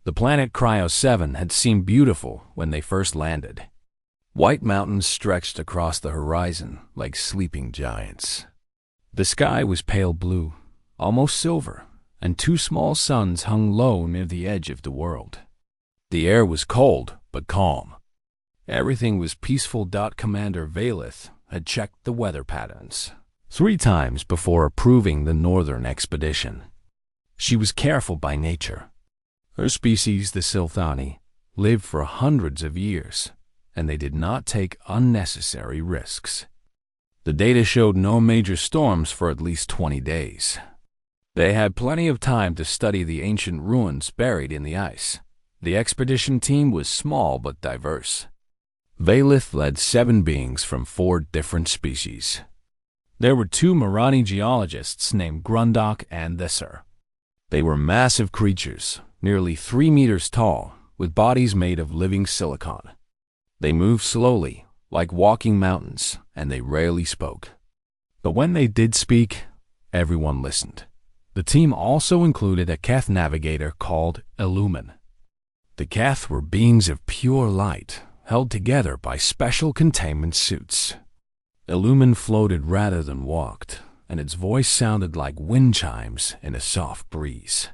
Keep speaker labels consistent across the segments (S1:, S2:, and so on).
S1: The planet Cryo 7 had seemed beautiful when they first landed. White mountains stretched across the horizon like sleeping giants. The sky was pale blue, almost silver, and two small suns hung low near the edge of the world. The air was cold but calm. Everything was peaceful. Commander Valith had checked the weather patterns 3 times before approving the northern expedition. She was careful by nature. Her species, the Silthani, lived for hundreds of years, and they did not take unnecessary risks. The data showed no major storms for at least 20 days. They had plenty of time to study the ancient ruins buried in the ice. The expedition team was small but diverse. Valith led 7 beings from 4 different species. There were 2 Marani geologists named Grundok and Thisser. They were massive creatures, nearly 3 meters tall, with bodies made of living silicon. They moved slowly, like walking mountains, and they rarely spoke. But when they did speak, everyone listened. The team also included a Keth navigator called Illumin. The Keth were beings of pure light, held together by special containment suits. Illumin floated rather than walked, and its voice sounded like wind chimes in a soft breeze.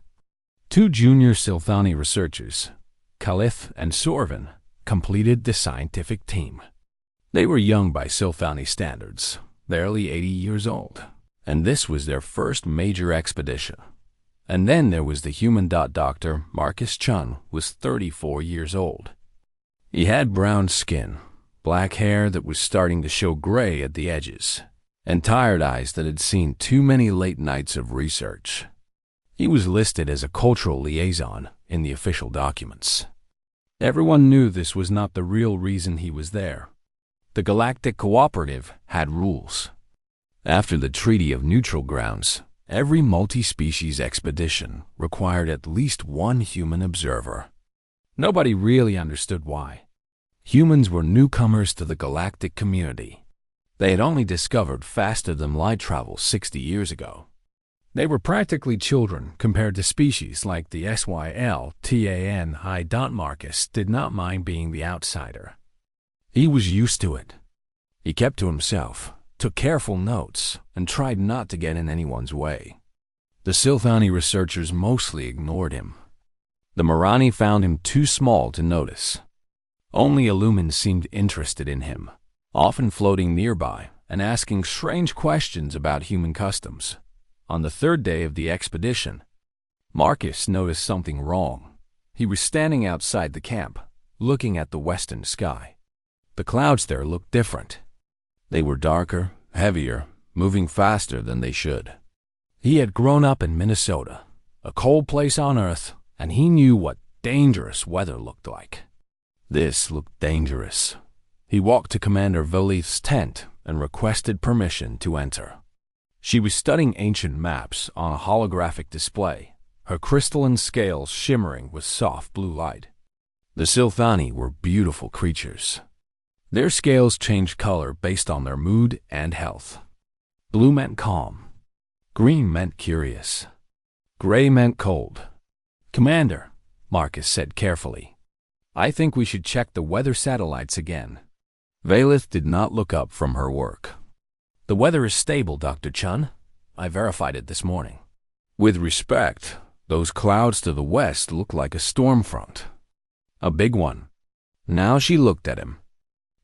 S1: 2 junior Silthani researchers, Kalith and Sorvin, completed the scientific team. They were young by Silthani standards, barely 80 years old, and this was their first major expedition. And then there was the human doctor. Marcus Chun was 34 years old. He had brown skin, black hair that was starting to show gray at the edges, and tired eyes that had seen too many late nights of research. He was listed as a cultural liaison in the official documents. Everyone knew this was not the real reason he was there. The Galactic Cooperative had rules. After the Treaty of Neutral Grounds, every multi-species expedition required at least 1 human observer. Nobody really understood why. Humans were newcomers to the galactic community. They had only discovered faster-than-light travel 60 years ago. They were practically children compared to species like the SYL-TAN. Marcus did not mind being the outsider. He was used to it. He kept to himself, took careful notes, and tried not to get in anyone's way. The Silthani researchers mostly ignored him. The Marani found him too small to notice. Only Illumin seemed interested in him, often floating nearby and asking strange questions about human customs. On the 3rd day of the expedition, Marcus noticed something wrong. He was standing outside the camp, looking at the western sky. The clouds there looked different. They were darker, heavier, moving faster than they should. He had grown up in Minnesota, a cold place on Earth, and he knew what dangerous weather looked like. This looked dangerous. He walked to Commander Valith's tent and requested permission to enter. She was studying ancient maps on a holographic display, her crystalline scales shimmering with soft blue light. The Silthani were beautiful creatures. Their scales changed color based on their mood and health. Blue meant calm. Green meant curious. Gray meant cold. "Commander," Marcus said carefully, "I think we should check the weather satellites again." Valith did not look up from her work. "The weather is stable, Dr. Chun. I verified it this morning." "With respect, those clouds to the west look like a storm front. A big one." Now she looked at him.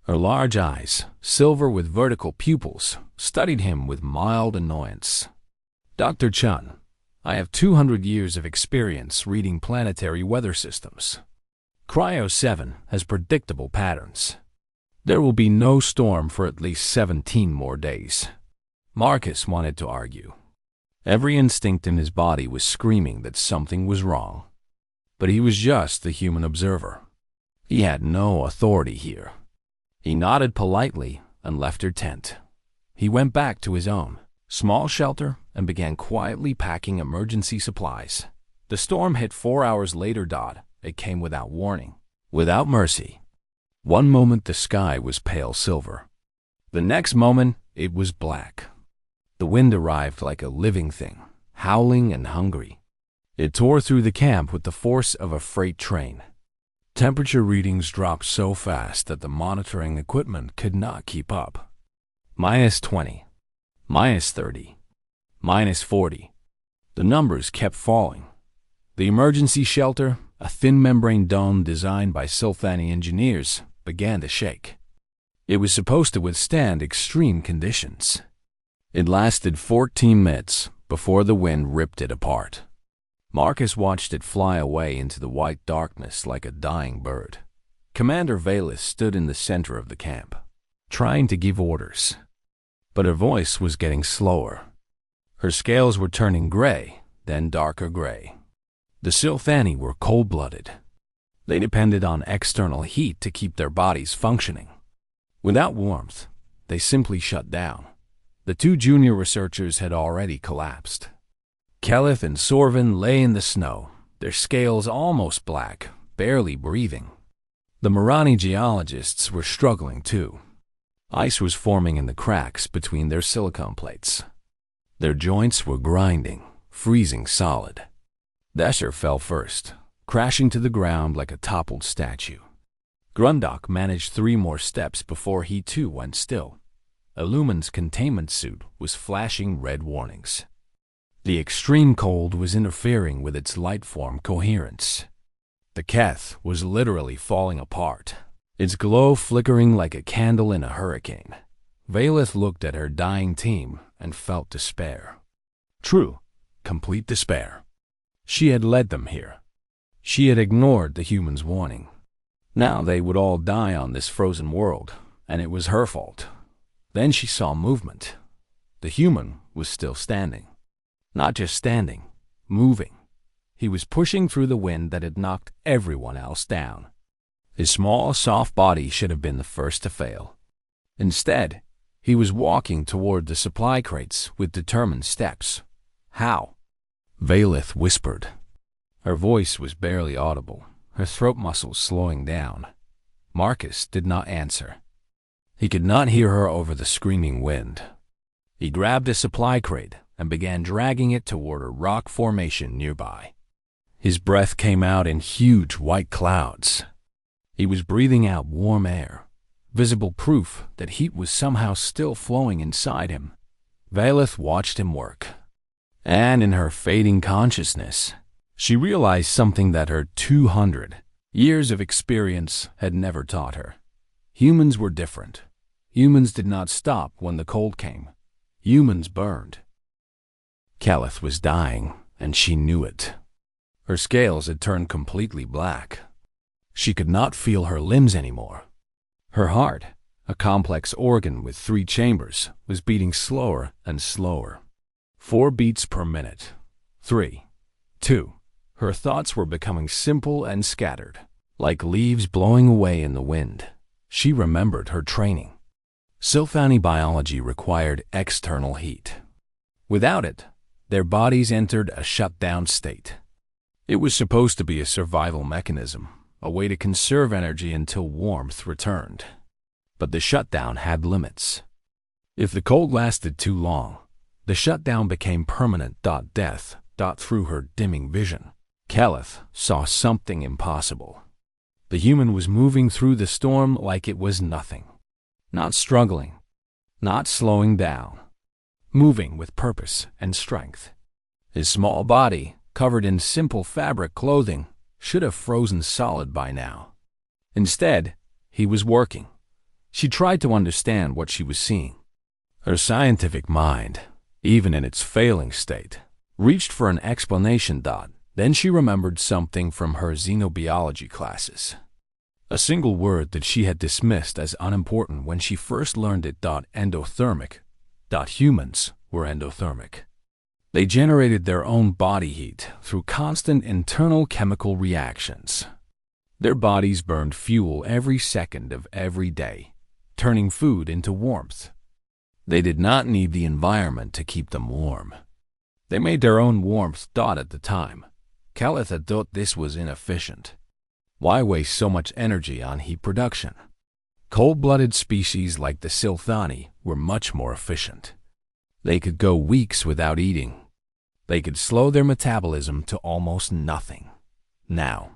S1: Her large eyes, silver with vertical pupils, studied him with mild annoyance. "Dr. Chun, I have 200 years of experience reading planetary weather systems. Cryo 7 has predictable patterns. There will be no storm for at least 17 more days." Marcus wanted to argue. Every instinct in his body was screaming that something was wrong. But he was just the human observer. He had no authority here. He nodded politely and left her tent. He went back to his own small shelter and began quietly packing emergency supplies. The storm hit 4 hours later. It came without warning, without mercy. One moment the sky was pale silver. The next moment it was black. The wind arrived like a living thing, howling and hungry. It tore through the camp with the force of a freight train. Temperature readings dropped so fast that the monitoring equipment could not keep up. -20, -30, -40. The numbers kept falling. The emergency shelter, a thin membrane dome designed by Sylphani engineers, began to shake. It was supposed to withstand extreme conditions. It lasted 14 minutes before the wind ripped it apart. Marcus watched it fly away into the white darkness like a dying bird. Commander Valus stood in the center of the camp, trying to give orders. But her voice was getting slower. Her scales were turning gray, then darker gray. The Sylphani were cold-blooded. They depended on external heat to keep their bodies functioning. Without warmth, they simply shut down. The two junior researchers had already collapsed. Keleth and Sorvin lay in the snow, their scales almost black, barely breathing. The Morani geologists were struggling too. Ice was forming in the cracks between their silicone plates. Their joints were grinding, freezing solid. Desher fell first, crashing to the ground like a toppled statue. Grundok managed 3 more steps before he too went still. Illumin's containment suit was flashing red warnings. The extreme cold was interfering with its light-form coherence. The Keth was literally falling apart, its glow flickering like a candle in a hurricane. Valeth looked at her dying team and felt despair. True, complete despair. She had led them here. She had ignored the humans' warning. Now they would all die on this frozen world, and it was her fault. Then she saw movement. The human was still standing. Not just standing, moving. He was pushing through the wind that had knocked everyone else down. His small, soft body should have been the first to fail. Instead, he was walking toward the supply crates with determined steps. How? Valeth whispered. Her voice was barely audible, her throat muscles slowing down. Marcus did not answer. He could not hear her over the screaming wind. He grabbed a supply crate and began dragging it toward a rock formation nearby. His breath came out in huge white clouds. He was breathing out warm air, visible proof that heat was somehow still flowing inside him. Valeth watched him work. And in her fading consciousness, she realized something that her 200 years of experience had never taught her. Humans were different. Humans did not stop when the cold came. Humans burned. Keleth was dying, and she knew it. Her scales had turned completely black. She could not feel her limbs anymore. Her heart, a complex organ with 3 chambers, was beating slower and slower. 4 beats per minute. 3. 2. Her thoughts were becoming simple and scattered, like leaves blowing away in the wind. She remembered her training. Sylphani biology required external heat. Without it, their bodies entered a shutdown state. It was supposed to be a survival mechanism, a way to conserve energy until warmth returned. But the shutdown had limits. If the cold lasted too long, the shutdown became permanent. Death. Through her dimming vision, Keleth saw something impossible. The human was moving through the storm like it was nothing. Not struggling, not slowing down. Moving with purpose and strength. His small body, covered in simple fabric clothing, should have frozen solid by now. Instead, he was working. She tried to understand what she was seeing. Her scientific mind, even in its failing state, reached for an explanation. Then she remembered something from her xenobiology classes. A single word that she had dismissed as unimportant when she first learned it. Endothermic. Humans were endothermic. They generated their own body heat through constant internal chemical reactions. Their bodies burned fuel every second of every day, turning food into warmth. They did not need the environment to keep them warm. They made their own warmth. At the time, Keleth had thought this was inefficient. Why waste so much energy on heat production? Cold-blooded species like the Sylphani were much more efficient. They could go weeks without eating. They could slow their metabolism to almost nothing. Now,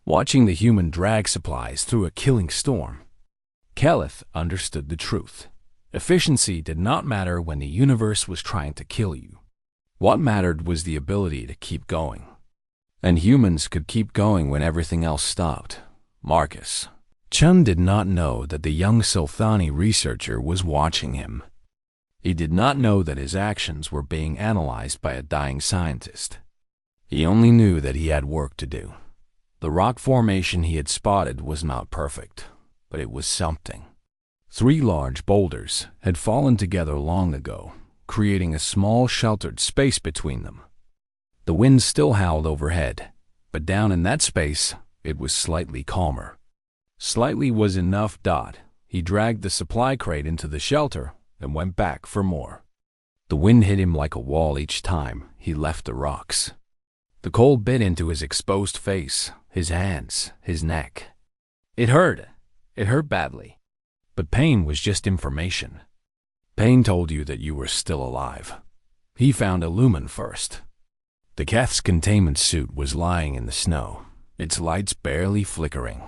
S1: watching the human drag supplies through a killing storm, Keleth understood the truth. Efficiency did not matter when the universe was trying to kill you. What mattered was the ability to keep going. And humans could keep going when everything else stopped. Marcus Chun did not know that the young Sulthani researcher was watching him. He did not know that his actions were being analyzed by a dying scientist. He only knew that he had work to do. The rock formation he had spotted was not perfect, but it was something. 3 large boulders had fallen together long ago, creating a small sheltered space between them. The wind still howled overhead, but down in that space, it was slightly calmer. Slightly was enough. He dragged the supply crate into the shelter and went back for more. The wind hit him like a wall each time he left the rocks. The cold bit into his exposed face, his hands, his neck. It hurt. It hurt badly. But pain was just information. Pain told you that you were still alive. He found a lumen first. The Keth's containment suit was lying in the snow, its lights barely flickering.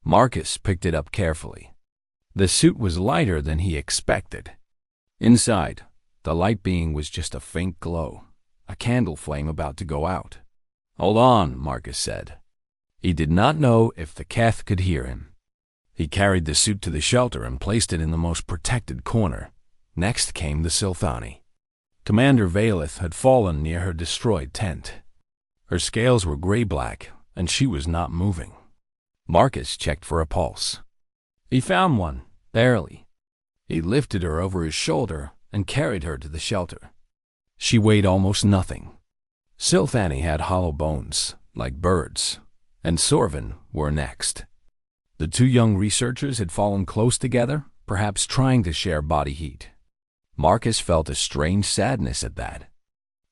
S1: Marcus picked it up carefully. The suit was lighter than he expected. Inside, the light being was just a faint glow, a candle flame about to go out. "Hold on," Marcus said. He did not know if the Keth could hear him. He carried the suit to the shelter and placed it in the most protected corner. Next came the Sulthani. Commander Valeth had fallen near her destroyed tent. Her scales were gray-black, and she was not moving. Marcus checked for a pulse. He found one, barely. He lifted her over his shoulder and carried her to the shelter. She weighed almost nothing. Sulthani had hollow bones, like birds, and Sorvin were next. The 2 young researchers had fallen close together, perhaps trying to share body heat. Marcus felt a strange sadness at that.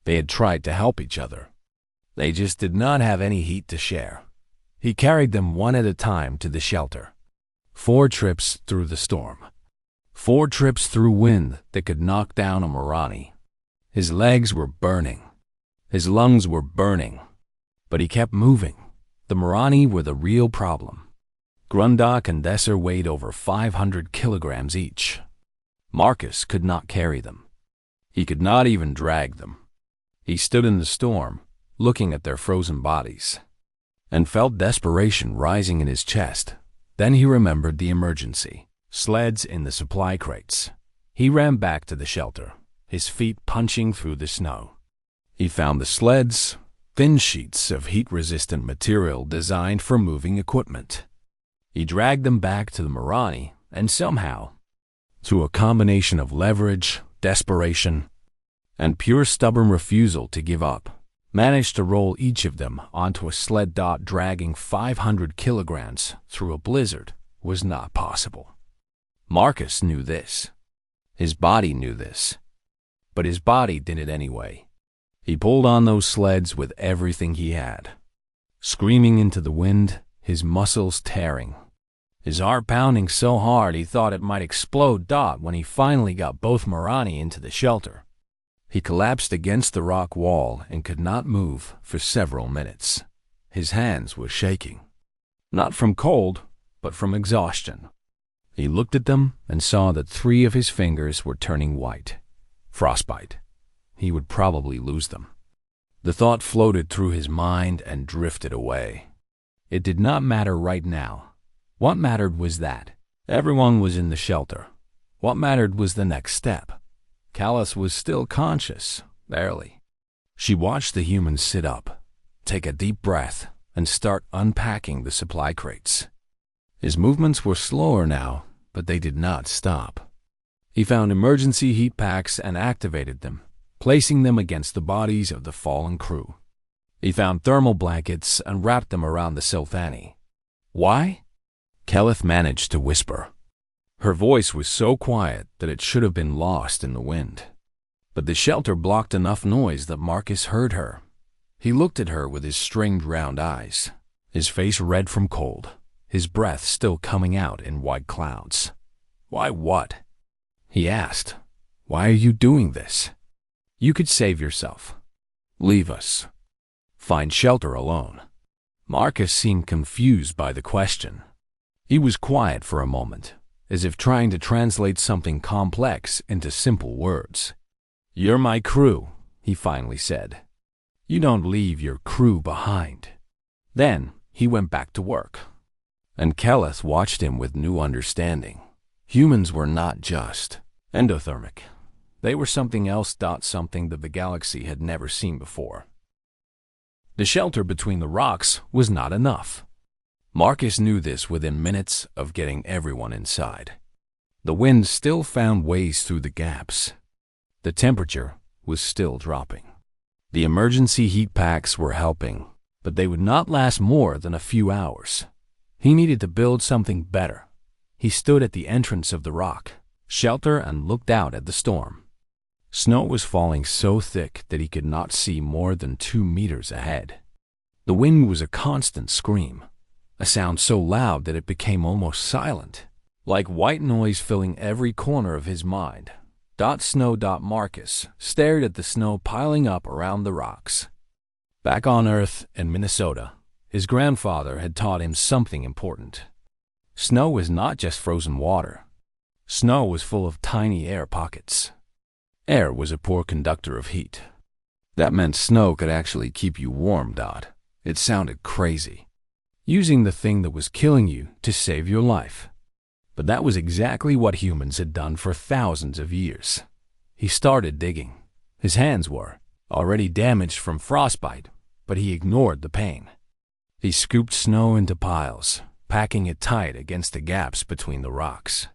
S1: They had tried to help each other. They just did not have any heat to share. He carried them one at a time to the shelter. 4 trips through the storm. 4 trips through wind that could knock down a Morani. His legs were burning. His lungs were burning. But he kept moving. The Morani were the real problem. Grundok and Desser weighed over 500 kilograms each. Marcus could not carry them. He could not even drag them. He stood in the storm, looking at their frozen bodies, and felt desperation rising in his chest. Then he remembered the emergency. Sleds in the supply crates. He ran back to the shelter, his feet punching through the snow. He found the sleds, thin sheets of heat-resistant material designed for moving equipment. He dragged them back to the Morani, and somehow, through a combination of leverage, desperation, and pure stubborn refusal to give up, managed to roll each of them onto a sled. Dragging 500 kilograms through a blizzard was not possible. Marcus knew this. His body knew this. But his body did it anyway. He pulled on those sleds with everything he had, screaming into the wind, his muscles tearing, his heart pounding so hard he thought it might explode. When he finally got both Morani into the shelter, he collapsed against the rock wall and could not move for several minutes. His hands were shaking, not from cold, but from exhaustion. He looked at them and saw that 3 of his fingers were turning white. Frostbite. He would probably lose them. The thought floated through his mind and drifted away. It did not matter right now. What mattered was that everyone was in the shelter. What mattered was the next step. Callus was still conscious, barely. She watched the human sit up, take a deep breath, and start unpacking the supply crates. His movements were slower now, but they did not stop. He found emergency heat packs and activated them, placing them against the bodies of the fallen crew. He found thermal blankets and wrapped them around the Sulthani. "Why?" Keleth managed to whisper. Her voice was so quiet that it should have been lost in the wind. But the shelter blocked enough noise that Marcus heard her. He looked at her with his strained round eyes, his face red from cold, his breath still coming out in white clouds. "Why what?" he asked. "Why are you doing this? You could save yourself." Leave us. Find shelter alone. Marcus seemed confused by the question. He was quiet for a moment, as if trying to translate something complex into simple words. "You're my crew," he finally said. "You don't leave your crew behind." Then he went back to work, and Kelleth watched him with new understanding. Humans were not just endothermic. They were something else, something that the galaxy had never seen before. The shelter between the rocks was not enough. Marcus knew this within minutes of getting everyone inside. The wind still found ways through the gaps. The temperature was still dropping. The emergency heat packs were helping, but they would not last more than a few hours. He needed to build something better. He stood at the entrance of the rock shelter and looked out at the storm. Snow was falling so thick that he could not see more than 2 meters ahead. The wind was a constant scream, a sound so loud that it became almost silent, like white noise filling every corner of his mind. Marcus stared at the snow piling up around the rocks. Back on Earth in Minnesota, his grandfather had taught him something important. Snow was not just frozen water. Snow was full of tiny air pockets. Air was a poor conductor of heat. That meant snow could actually keep you warm. It sounded crazy. Using the thing that was killing you to save your life. But that was exactly what humans had done for thousands of years. He started digging. His hands were already damaged from frostbite, but he ignored the pain. He scooped snow into piles, packing it tight against the gaps between the rocks.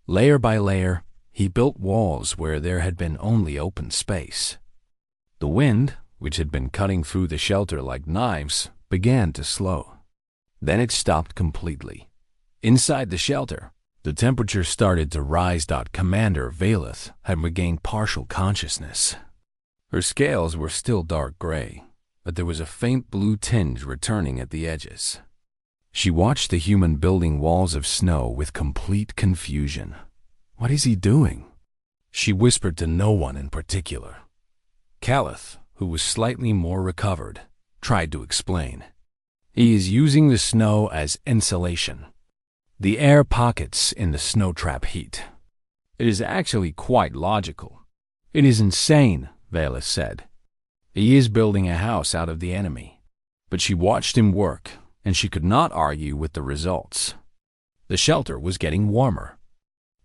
S1: Layer by layer, he built walls where there had been only open space. The wind, which had been cutting through the shelter like knives, began to slow. Then it stopped completely. Inside the shelter, the temperature started to rise. Commander Valeth had regained partial consciousness. Her scales were still dark gray, but there was a faint blue tinge returning at the edges. She watched the human building walls of snow with complete confusion. "What is he doing?" She whispered to no one in particular. Kelleth, who was slightly more recovered, tried to explain. "He is using the snow as insulation. The air pockets in the snow trap heat. It is actually quite logical." "It is insane," Valeth said. "He is building a house out of the enemy." But she watched him work, and she could not argue with the results. The shelter was getting warmer.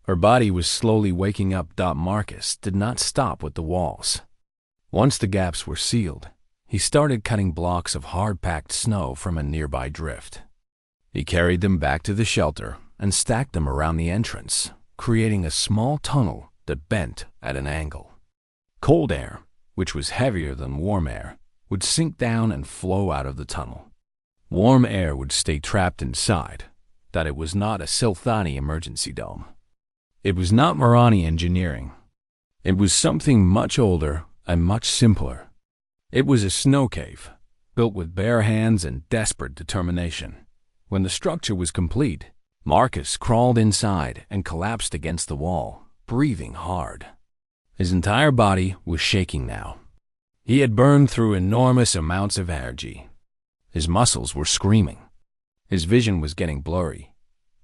S1: Her body was slowly waking up. Marcus did not stop with the walls. Once the gaps were sealed, he started cutting blocks of hard-packed snow from a nearby drift. He carried them back to the shelter and stacked them around the entrance, creating a small tunnel that bent at an angle. Cold air, which was heavier than warm air, would sink down and flow out of the tunnel. Warm air would stay trapped inside. That it was not a Silthani emergency dome. It was not Marani engineering. It was something much older and much simpler. It was a snow cave, built with bare hands and desperate determination. When the structure was complete, Marcus crawled inside and collapsed against the wall, breathing hard. His entire body was shaking now. He had burned through enormous amounts of energy. His muscles were screaming. His vision was getting blurry,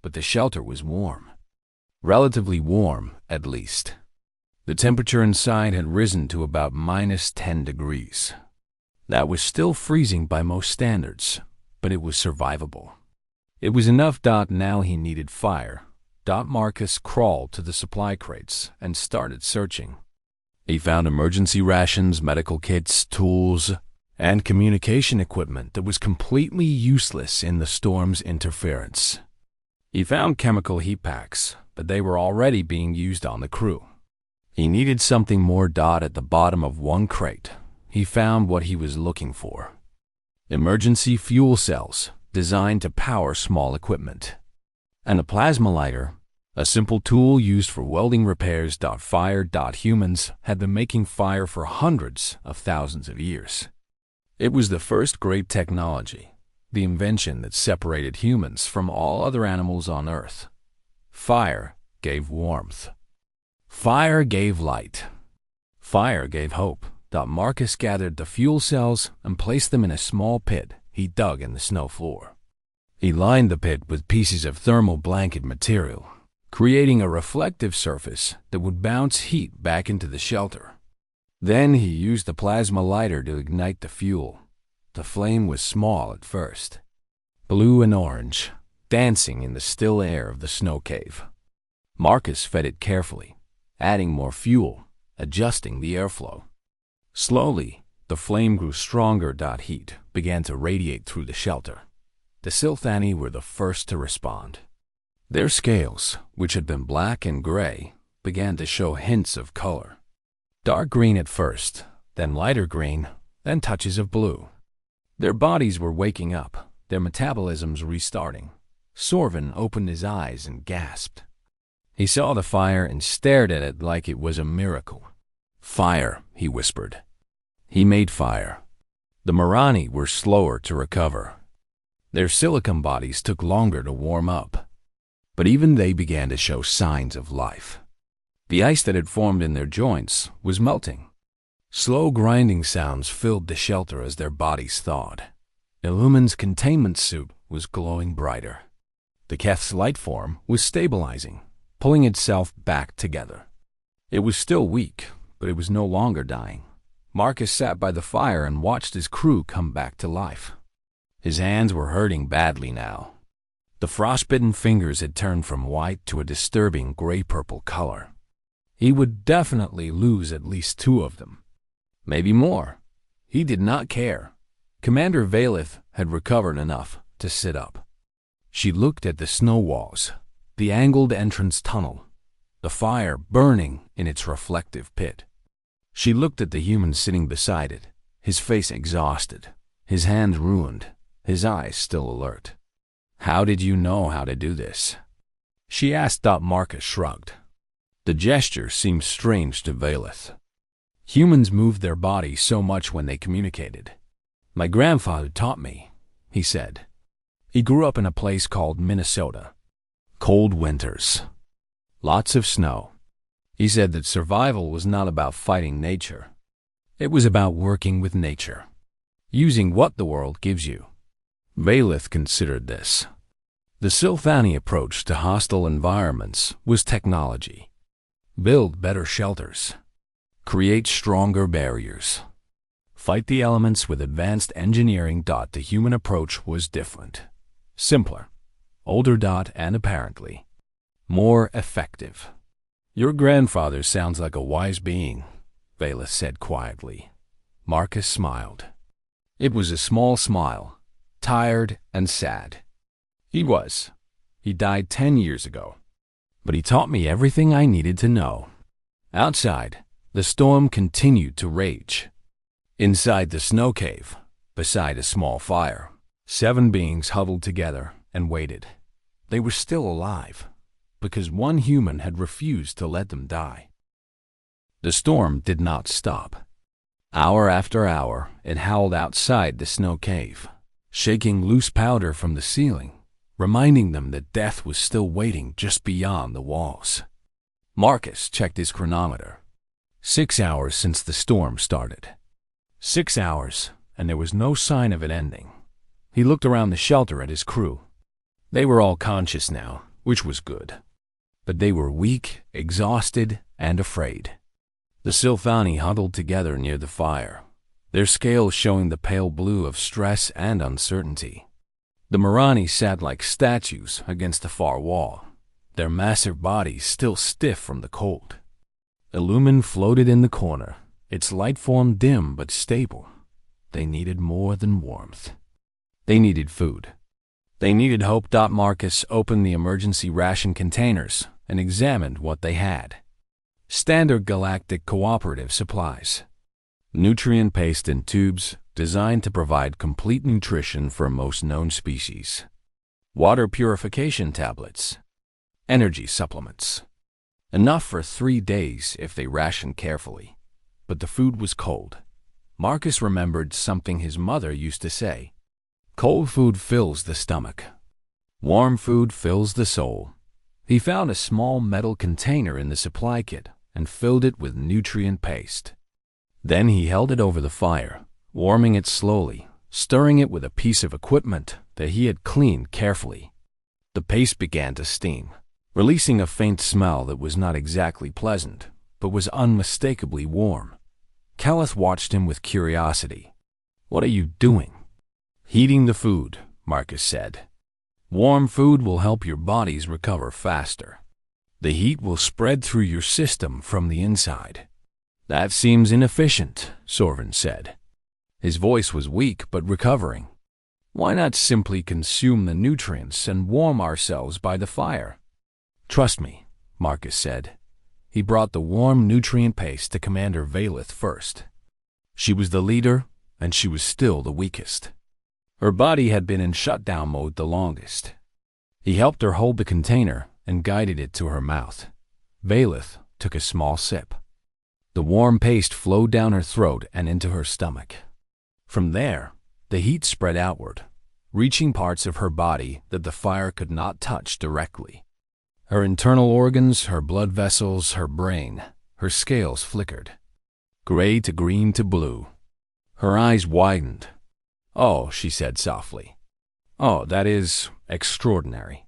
S1: but the shelter was warm. Relatively warm, at least. The temperature inside had risen to about -10 degrees. That was still freezing by most standards, but it was survivable. It was enough. Now he needed fire. Marcus crawled to the supply crates and started searching. He found emergency rations, medical kits, tools, and communication equipment that was completely useless in the storm's interference. He found chemical heat packs, but they were already being used on the crew. He needed something more. At the bottom of one crate, he found what he was looking for. Emergency fuel cells designed to power small equipment. And a plasma lighter, a simple tool used for welding repairs. Fire. Humans had been making fire for hundreds of thousands of years. It was the first great technology, the invention that separated humans from all other animals on Earth. Fire gave warmth. Fire gave light. Fire gave hope Marcus gathered the fuel cells and placed them in a small pit he dug in the snow floor. He lined the pit with pieces of thermal blanket material, creating a reflective surface that would bounce heat back into the shelter. Then he used the plasma lighter to ignite the fuel. The flame was small at first, blue and orange, dancing in the still air of the snow cave. Marcus fed it carefully, adding more fuel, adjusting the airflow. Slowly, the flame grew stronger. Heat began to radiate through the shelter. The Silthani were the first to respond. Their scales, which had been black and gray, began to show hints of color. Dark green at first, then lighter green, then touches of blue. Their bodies were waking up, their metabolisms restarting. Sorvin opened his eyes and gasped. He saw the fire and stared at it like it was a miracle. "Fire," he whispered. He made fire. The Marani were slower to recover. Their silicon bodies took longer to warm up. But even they began to show signs of life. The ice that had formed in their joints was melting. Slow grinding sounds filled the shelter as their bodies thawed. Illumin's containment suit was glowing brighter. The Keth's light form was stabilizing, pulling itself back together. It was still weak, but it was no longer dying. Marcus sat by the fire and watched his crew come back to life. His hands were hurting badly now. The frostbitten fingers had turned from white to a disturbing gray-purple color. He would definitely lose at least 2 of them. Maybe more. He did not care. Commander Valith had recovered enough to sit up. She looked at the snow walls, the angled entrance tunnel, the fire burning in its reflective pit. She looked at the human sitting beside it, his face exhausted, his hands ruined, his eyes still alert. "How did you know how to do this?" she asked. Marcus shrugged. The gesture seemed strange to Valith. Humans moved their bodies so much when they communicated. "My grandfather taught me," he said. He grew up in a place called Minnesota. Cold winters. Lots of snow. He said that survival was not about fighting nature. It was about working with nature, using what the world gives you. Valith considered this. The Silthani approach to hostile environments was technology. Build better shelters. Create stronger barriers. Fight the elements with advanced engineering. The human approach was different. Simpler. Older. And apparently more effective. "Your grandfather sounds like a wise being," Valith said quietly. Marcus smiled. It was a small smile, tired and sad. He was. He died 10 years ago. But he taught me everything I needed to know. Outside, the storm continued to rage. Inside the snow cave, beside a small fire, 7 beings huddled together and waited. They were still alive, because one human had refused to let them die. The storm did not stop. Hour after hour, it howled outside the snow cave, shaking loose powder from the ceiling, reminding them that death was still waiting just beyond the walls. Marcus checked his chronometer. 6 hours since the storm started. 6 hours, and there was no sign of it ending. He looked around the shelter at his crew. They were all conscious now, which was good. But they were weak, exhausted, and afraid. The Silthani huddled together near the fire, their scales showing the pale blue of stress and uncertainty. The Marani sat like statues against the far wall, their massive bodies still stiff from the cold. Illumin floated in the corner, its light form dim but stable. They needed more than warmth. They needed food. They needed hope. Marcus opened the emergency ration containers and examined what they had. Standard Galactic Cooperative supplies. Nutrient paste in tubes designed to provide complete nutrition for most known species. Water purification tablets. Energy supplements. Enough for 3 days if they rationed carefully. But the food was cold. Marcus remembered something his mother used to say. Cold food fills the stomach. Warm food fills the soul. He found a small metal container in the supply kit and filled it with nutrient paste. Then he held it over the fire, warming it slowly, stirring it with a piece of equipment that he had cleaned carefully. The paste began to steam, releasing a faint smell that was not exactly pleasant, but was unmistakably warm. Caleth watched him with curiosity. "What are you doing?" "Heating the food," Marcus said. "Warm food will help your bodies recover faster. The heat will spread through your system from the inside." "That seems inefficient," Sorvin said. His voice was weak but recovering. "Why not simply consume the nutrients and warm ourselves by the fire?" "Trust me," Marcus said. He brought the warm nutrient paste to Commander Valeth first. She was the leader, and she was still the weakest. Her body had been in shutdown mode the longest. He helped her hold the container and guided it to her mouth. Valeth took a small sip. The warm paste flowed down her throat and into her stomach. From there, the heat spread outward, reaching parts of her body that the fire could not touch directly. Her internal organs, her blood vessels, her brain, her scales flickered. Gray to green to blue. Her eyes widened. "Oh," she said softly. "Oh, that is extraordinary."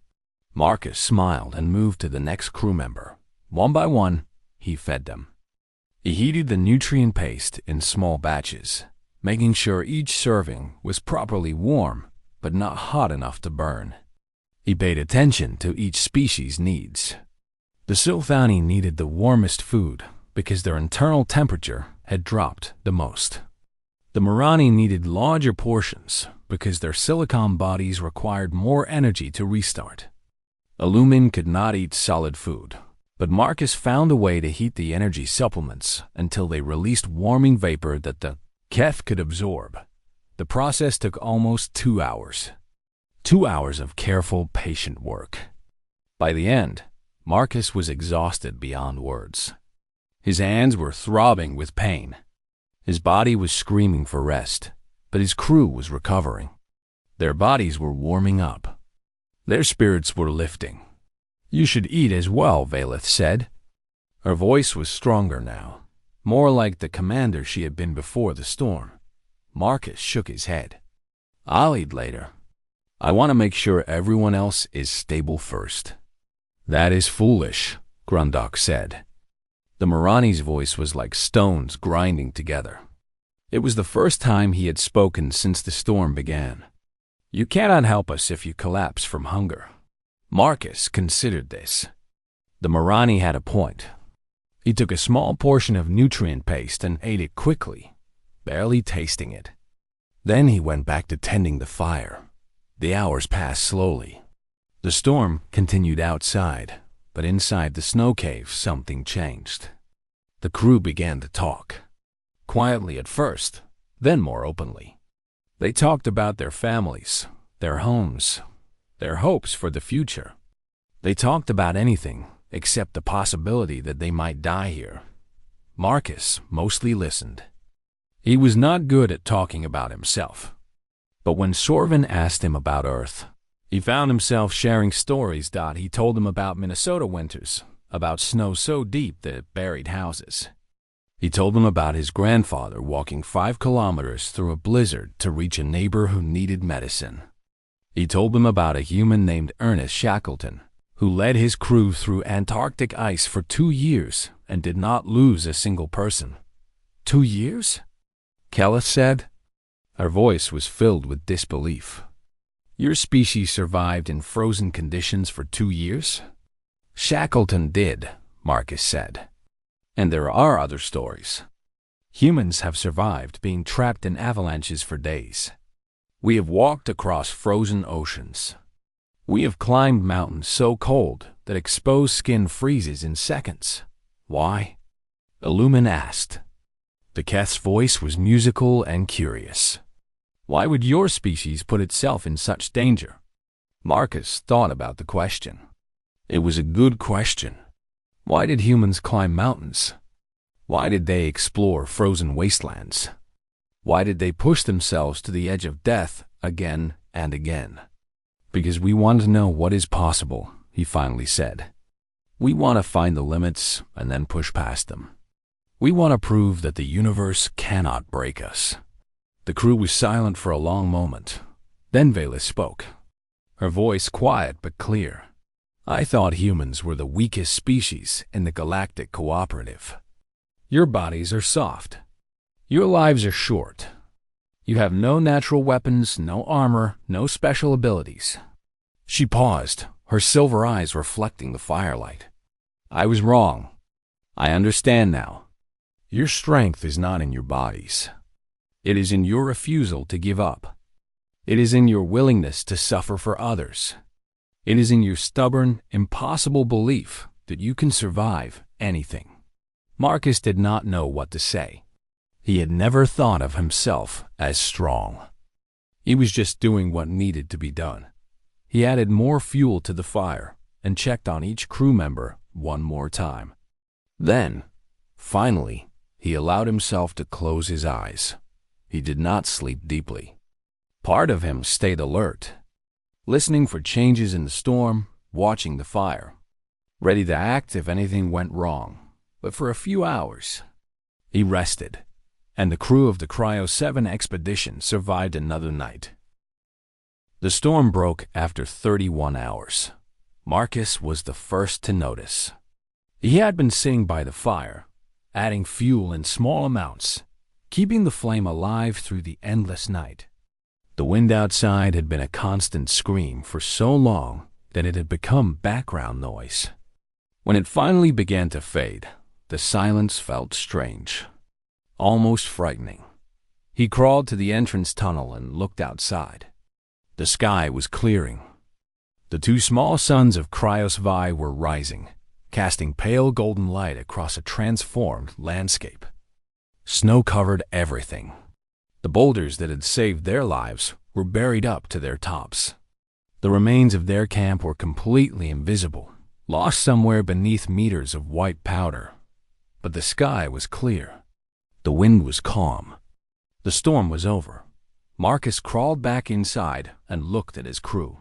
S1: Marcus smiled and moved to the next crew member. One by one, he fed them. He heated the nutrient paste in small batches, making sure each serving was properly warm but not hot enough to burn. He paid attention to each species' needs. The Sylphani needed the warmest food because their internal temperature had dropped the most. The Marani needed larger portions because their silicon bodies required more energy to restart. Illumin could not eat solid food, but Marcus found a way to heat the energy supplements until they released warming vapor that the Keth could absorb. The process took almost 2 hours. 2 hours of careful, patient work. By the end, Marcus was exhausted beyond words. His hands were throbbing with pain. His body was screaming for rest, but his crew was recovering. Their bodies were warming up. Their spirits were lifting. "You should eat as well," Valeth said. Her voice was stronger now, more like the commander she had been before the storm. Marcus shook his head. "I'll eat later. I want to make sure everyone else is stable first." "That is foolish," Grundok said. The Marani's voice was like stones grinding together. It was the first time he had spoken since the storm began. "You cannot help us if you collapse from hunger." Marcus considered this. The Marani had a point. He took a small portion of nutrient paste and ate it quickly, barely tasting it. Then he went back to tending the fire. The hours passed slowly. The storm continued outside, but inside the snow cave something changed. The crew began to talk. Quietly at first, then more openly. They talked about their families, their homes, their hopes for the future. They talked about anything except the possibility that they might die here. Marcus mostly listened. He was not good at talking about himself. But when Sorvin asked him about Earth, he found himself sharing stories. He told him about Minnesota winters, about snow so deep that it buried houses. He told him about his grandfather walking 5 kilometers through a blizzard to reach a neighbor who needed medicine. He told him about a human named Ernest Shackleton, who led his crew through Antarctic ice for 2 years and did not lose a single person. 2 years? Kellis said. Her voice was filled with disbelief. Your species survived in frozen conditions for 2 years? Shackleton did, Marcus said. And there are other stories. Humans have survived being trapped in avalanches for days. We have walked across frozen oceans. We have climbed mountains so cold that exposed skin freezes in seconds. Why? Illumin asked. The Keth's voice was musical and curious. Why would your species put itself in such danger? Marcus thought about the question. It was a good question. Why did humans climb mountains? Why did they explore frozen wastelands? Why did they push themselves to the edge of death again and again? Because we want to know what is possible, he finally said. We want to find the limits and then push past them. We want to prove that the universe cannot break us." The crew was silent for a long moment. Then Velis spoke, her voice quiet but clear. "I thought humans were the weakest species in the Galactic Cooperative. Your bodies are soft. Your lives are short. You have no natural weapons, no armor, no special abilities." She paused, her silver eyes reflecting the firelight. "I was wrong. I understand now. Your strength is not in your bodies. It is in your refusal to give up. It is in your willingness to suffer for others. It is in your stubborn, impossible belief that you can survive anything." Marcus did not know what to say. He had never thought of himself as strong. He was just doing what needed to be done. He added more fuel to the fire and checked on each crew member one more time. Then, finally, he allowed himself to close his eyes. He did not sleep deeply. Part of him stayed alert, listening for changes in the storm, watching the fire, ready to act if anything went wrong. But for a few hours, he rested, and the crew of the Cryo 7 expedition survived another night. The storm broke after 31 hours. Marcus was the first to notice. He had been sitting by the fire, adding fuel in small amounts, keeping the flame alive through the endless night. The wind outside had been a constant scream for so long that it had become background noise. When it finally began to fade, the silence felt strange, almost frightening. He crawled to the entrance tunnel and looked outside. The sky was clearing. The two small suns of HFY were rising, casting pale golden light across a transformed landscape. Snow covered everything. The boulders that had saved their lives were buried up to their tops. The remains of their camp were completely invisible, lost somewhere beneath meters of white powder. But the sky was clear. The wind was calm. The storm was over. Marcus crawled back inside and looked at his crew.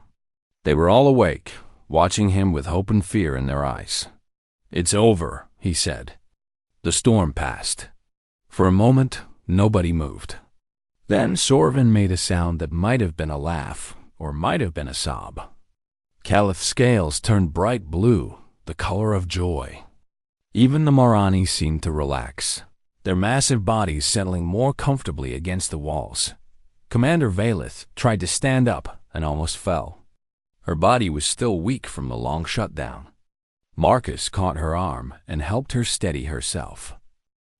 S1: They were all awake, watching him with hope and fear in their eyes. "It's over," he said. The storm passed. For a moment, nobody moved. Then Sorvin made a sound that might have been a laugh or might have been a sob. Calith's scales turned bright blue, the color of joy. Even the Marani seemed to relax, their massive bodies settling more comfortably against the walls. Commander Valith tried to stand up and almost fell. Her body was still weak from the long shutdown. Marcus caught her arm and helped her steady herself.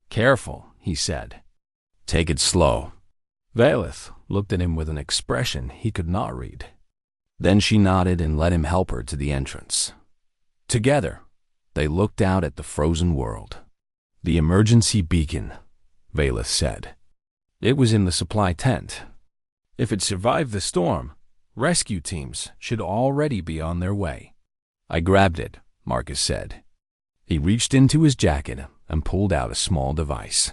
S1: "Careful," he said. "Take it slow." Valith looked at him with an expression he could not read. Then she nodded and let him help her to the entrance. Together, they looked out at the frozen world. "The emergency beacon," Valith said. It was in the supply tent. If it survived the storm, rescue teams should already be on their way. "I grabbed it," Marcus said. He reached into his jacket and pulled out a small device.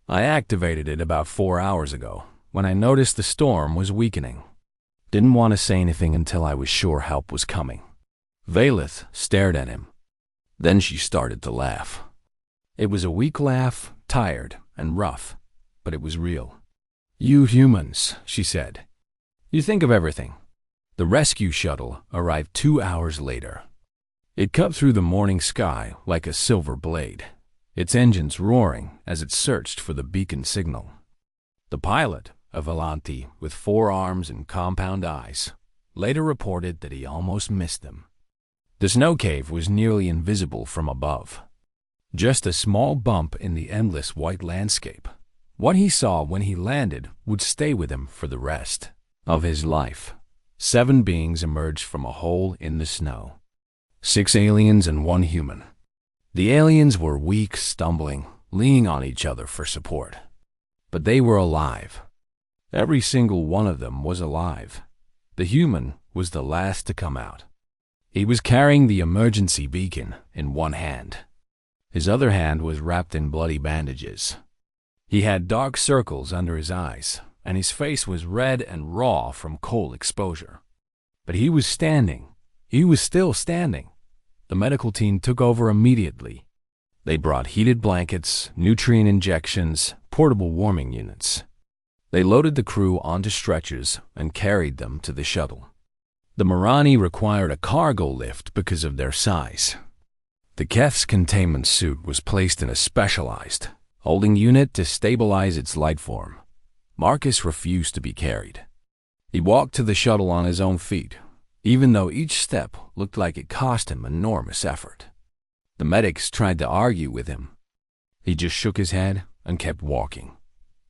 S1: "I activated it about 4 hours ago when I noticed the storm was weakening. Didn't want to say anything until I was sure help was coming." Valith stared at him. Then she started to laugh. It was a weak laugh, tired and rough, but it was real. "You humans," she said. "You think of everything." The rescue shuttle arrived 2 hours later. It cut through the morning sky like a silver blade, its engines roaring as it searched for the beacon signal. The pilot, a Volanti with 4 arms and compound eyes, later reported that he almost missed them. The snow cave was nearly invisible from above. Just a small bump in the endless white landscape. What he saw when he landed would stay with him for the rest of his life. 7 beings emerged from a hole in the snow. 6 aliens and 1 human. The aliens were weak, stumbling, leaning on each other for support. But they were alive. Every single one of them was alive. The human was the last to come out. He was carrying the emergency beacon in one hand. His other hand was wrapped in bloody bandages. He had dark circles under his eyes, and his face was red and raw from cold exposure. But he was standing. He was still standing. The medical team took over immediately. They brought heated blankets, nutrient injections, portable warming units. They loaded the crew onto stretchers and carried them to the shuttle. The Marani required a cargo lift because of their size. The Keth's containment suit was placed in a specialized holding unit to stabilize its life form. Marcus refused to be carried. He walked to the shuttle on his own feet, even though each step looked like it cost him enormous effort. The medics tried to argue with him. He just shook his head and kept walking.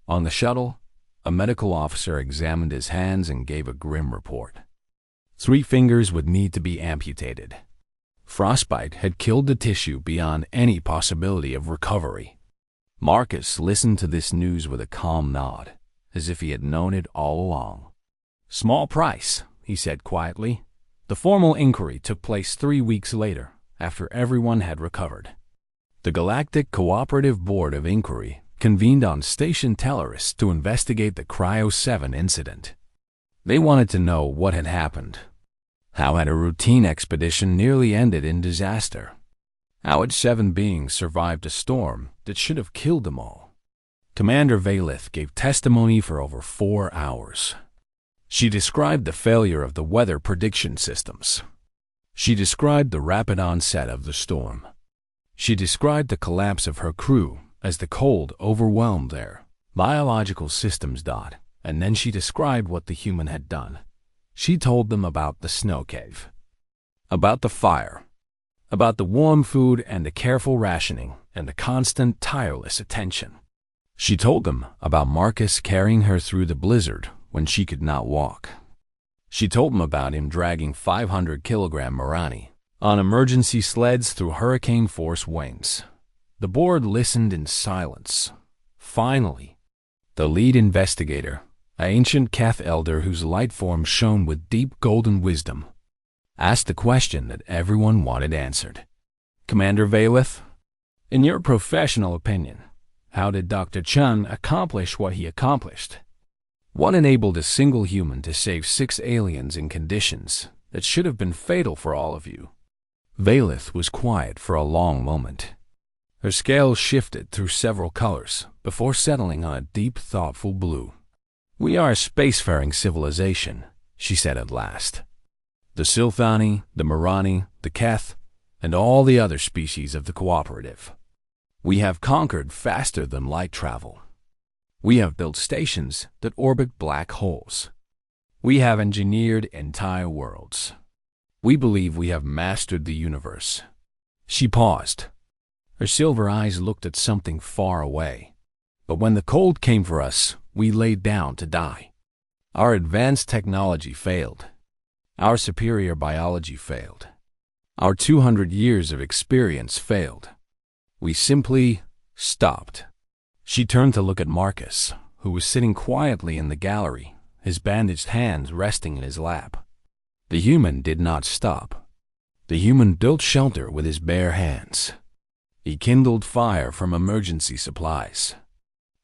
S1: On the shuttle, a medical officer examined his hands and gave a grim report. 3 fingers would need to be amputated. Frostbite had killed the tissue beyond any possibility of recovery. Marcus listened to this news with a calm nod, as if he had known it all along. "Small price," he said quietly. The formal inquiry took place 3 weeks later, after everyone had recovered. The Galactic Cooperative Board of Inquiry convened on Station Tellerus to investigate the Cryo 7 incident. They wanted to know what had happened. How had a routine expedition nearly ended in disaster? How had 7 beings survived a storm that should have killed them all? Commander Valith gave testimony for over 4 hours. She described the failure of the weather prediction systems. She described the rapid onset of the storm. She described the collapse of her crew as the cold overwhelmed their biological systems. And then she described what the human had done. She told them about the snow cave, about the fire, about the warm food and the careful rationing and the constant, tireless attention. She told them about Marcus carrying her through the blizzard when she could not walk. She told them about him dragging 500-kilogram Marani on emergency sleds through hurricane-force winds. The board listened in silence. Finally, the lead investigator, an ancient Keth elder whose light form shone with deep golden wisdom, asked the question that everyone wanted answered. "Commander Valith, in your professional opinion, how did Dr. Chun accomplish what he accomplished? What enabled a single human to save 6 aliens in conditions that should have been fatal for all of you?" Valith was quiet for a long moment. Her scales shifted through several colors before settling on a deep, thoughtful blue. "We are a spacefaring civilization," she said at last. "The Silthani, the Marani, the Keth, and all the other species of the Cooperative. We have conquered faster than light travel. We have built stations that orbit black holes. We have engineered entire worlds. We believe we have mastered the universe." She paused. Her silver eyes looked at something far away. "But when the cold came for us, we laid down to die. Our advanced technology failed. Our superior biology failed. Our 200 years of experience failed. We simply stopped." She turned to look at Marcus, who was sitting quietly in the gallery, his bandaged hands resting in his lap. The human did not stop. The human built shelter with his bare hands. He kindled fire from emergency supplies.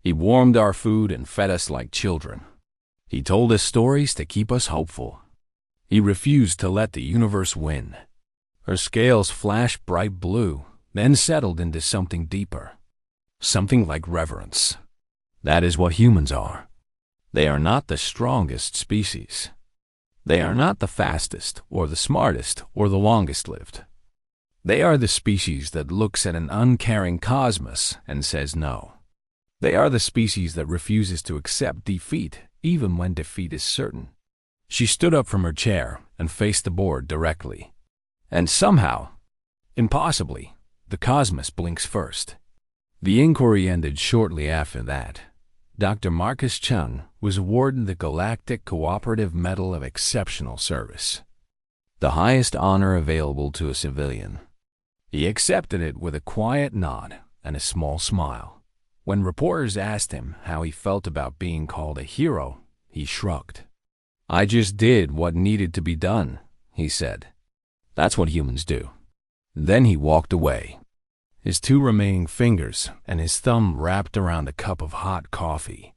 S1: He warmed our food and fed us like children. He told us stories to keep us hopeful. He refused to let the universe win. Her scales flashed bright blue, then settled into something deeper. Something like reverence. That is what humans are. They are not the strongest species. They are not the fastest or the smartest or the longest lived. They are the species that looks at an uncaring cosmos and says no. They are the species that refuses to accept defeat even when defeat is certain. She stood up from her chair and faced the board directly. And somehow, impossibly, the cosmos blinks first. The inquiry ended shortly after that. Dr. Marcus Chun was awarded the Galactic Cooperative Medal of Exceptional Service, the highest honor available to a civilian. He accepted it with a quiet nod and a small smile. When reporters asked him how he felt about being called a hero, he shrugged. "I just did what needed to be done," he said. "That's what humans do." Then he walked away, his 2 remaining fingers and his thumb wrapped around a cup of hot coffee.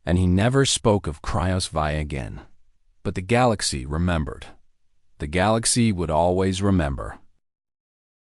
S1: And he never spoke of Cryosvi again. But the galaxy remembered. The galaxy would always remember.